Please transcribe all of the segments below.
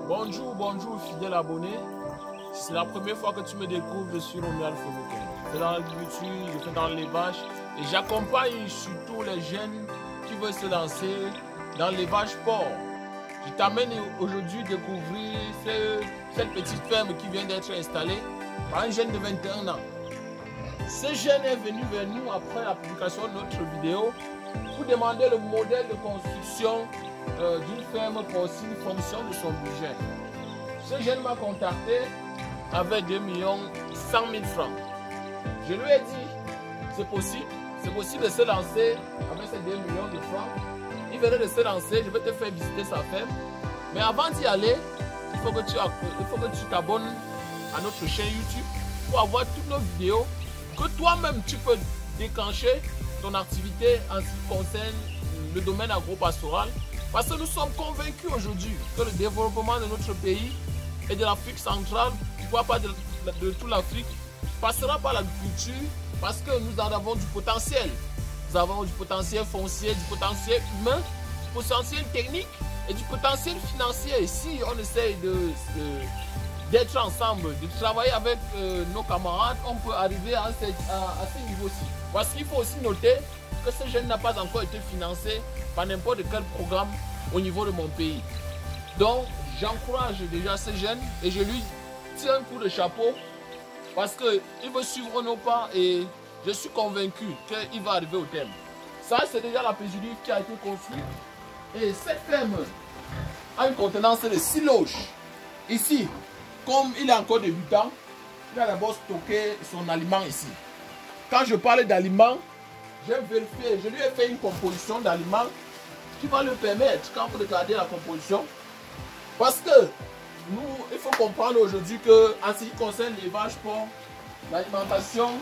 Bonjour fidèle abonné. Si c'est la première fois que tu me découvres, je suis Romuald Fogoken. Je fais dans l'agriculture, je fais dans l'élevage et j'accompagne surtout les jeunes qui veulent se lancer dans l'élevage porc. Je t'amène aujourd'hui découvrir cette petite ferme qui vient d'être installée par un jeune de 21 ans. Ce jeune est venu vers nous après la publication de notre vidéo pour demander le modèle de construction d'une ferme porcine fonction de son budget. Ce jeune m'a contacté avec 2 100 000 francs. Je lui ai dit, c'est possible de se lancer avec ces 2 millions de francs. Il venait de se lancer, je vais te faire visiter sa ferme. Mais avant d'y aller, il faut que tu t'abonnes à notre chaîne YouTube pour avoir toutes nos vidéos, que toi-même tu peux déclencher ton activité en ce qui concerne le domaine agro-pastoral. Parce que nous sommes convaincus aujourd'hui que le développement de notre pays et de l'Afrique centrale, pourquoi pas de toute l'Afrique, passera par l'agriculture parce que nous en avons du potentiel. Nous avons du potentiel foncier, du potentiel humain, du potentiel technique et du potentiel financier. Et si on essaye d'être ensemble, de travailler avec nos camarades, on peut arriver à ce niveau-ci. Parce qu'il faut aussi noter que ce jeune n'a pas encore été financé par n'importe quel programme au niveau de mon pays. Donc, j'encourage déjà ce jeune et je lui tire un coup de chapeau parce qu'il veut suivre nos pas et je suis convaincu qu'il va arriver au terme. Ça, c'est déjà la pédiluve qui a été construite. Et cette ferme a une contenance de 6 loges. Ici, comme il a encore débutant, il a d'abord stocké son aliment ici. Quand je parle d'aliments, j'ai vérifié, je lui ai fait une composition d'aliments qui va lui permettre, quand vous regardez la composition, parce que il faut comprendre aujourd'hui que en ce qui concerne l'élevage porc, l'alimentation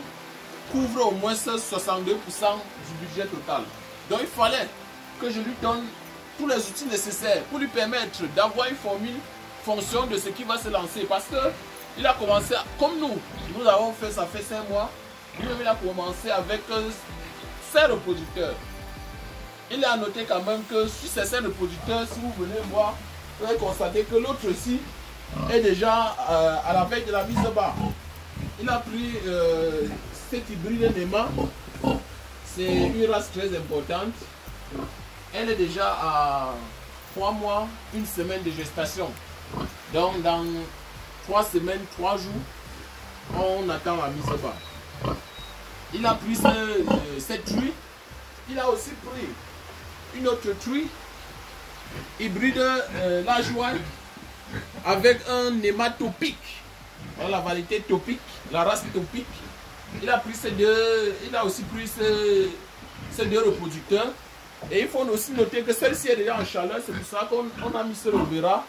couvre au moins 62% du budget total. Donc il fallait que je lui donne tous les outils nécessaires pour lui permettre d'avoir une formule fonction de ce qui va se lancer. Parce que il a commencé, comme nous avons fait, ça fait 5 mois, lui-même il a commencé avec 5 reproducteurs. Il a noté quand même que sur ces 5 reproducteurs, si vous venez voir, vous allez constater que l'autre ici est déjà à la veille de la mise bas. Il a pris cette hybride Nema. C'est une race très importante. Elle est déjà à 3 mois, 1 semaine de gestation. Donc dans 3 semaines, 3 jours, on attend la mise bas. Il a pris cette truie. Il a aussi pris une autre truie hybride la joie avec un Nema topique. La variété topique, la race topique. Il a aussi pris ces 2 reproducteurs. Et il faut aussi noter que celle-ci est déjà en chaleur. C'est pour ça qu'on a mis ce Rovera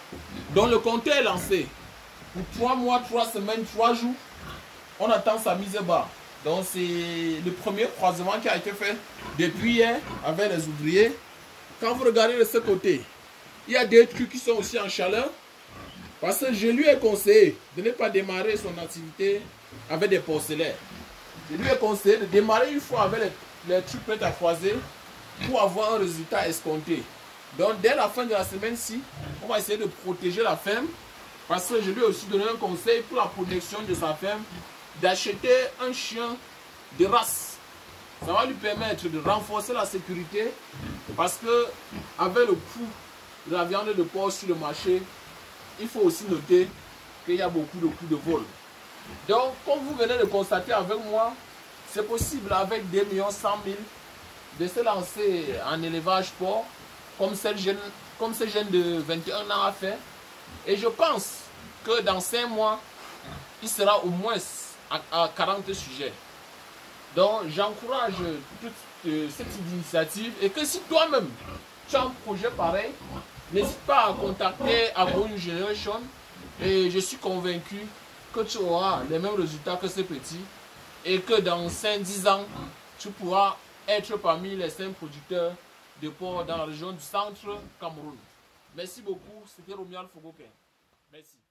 dont le compteur est lancé. Pour 3 mois, 3 semaines, 3 jours, on attend sa mise bas. Donc c'est le premier croisement qui a été fait depuis hier avec les ouvriers. Quand vous regardez de ce côté, il y a des trucs qui sont aussi en chaleur. Parce que je lui ai conseillé de ne pas démarrer son activité avec des porcelaines. Je lui ai conseillé de démarrer une fois avec les trucs prêts à croiser pour avoir un résultat escompté. Donc dès la fin de la semaine-ci, on va essayer de protéger la ferme. Parce que je lui ai aussi donné un conseil pour la protection de sa ferme, d'acheter un chien de race. Ça va lui permettre de renforcer la sécurité parce que avec le coût de la viande de porc sur le marché, il faut aussi noter qu'il y a beaucoup de coûts de vol. Donc, comme vous venez de constater avec moi, c'est possible avec 2 100 000 de se lancer en élevage porc comme ce jeune de 21 ans a fait. Et je pense que dans 5 mois, il sera au moins à 40 sujets. Donc j'encourage toute cette initiative et que si toi-même tu as un projet pareil, n'hésite pas à contacter Agro New Generation et je suis convaincu que tu auras les mêmes résultats que ce petit et que dans 5-10 ans, tu pourras être parmi les 5 producteurs de porc dans la région du centre Cameroun. Merci beaucoup, c'était Romuald Fogoken. Merci.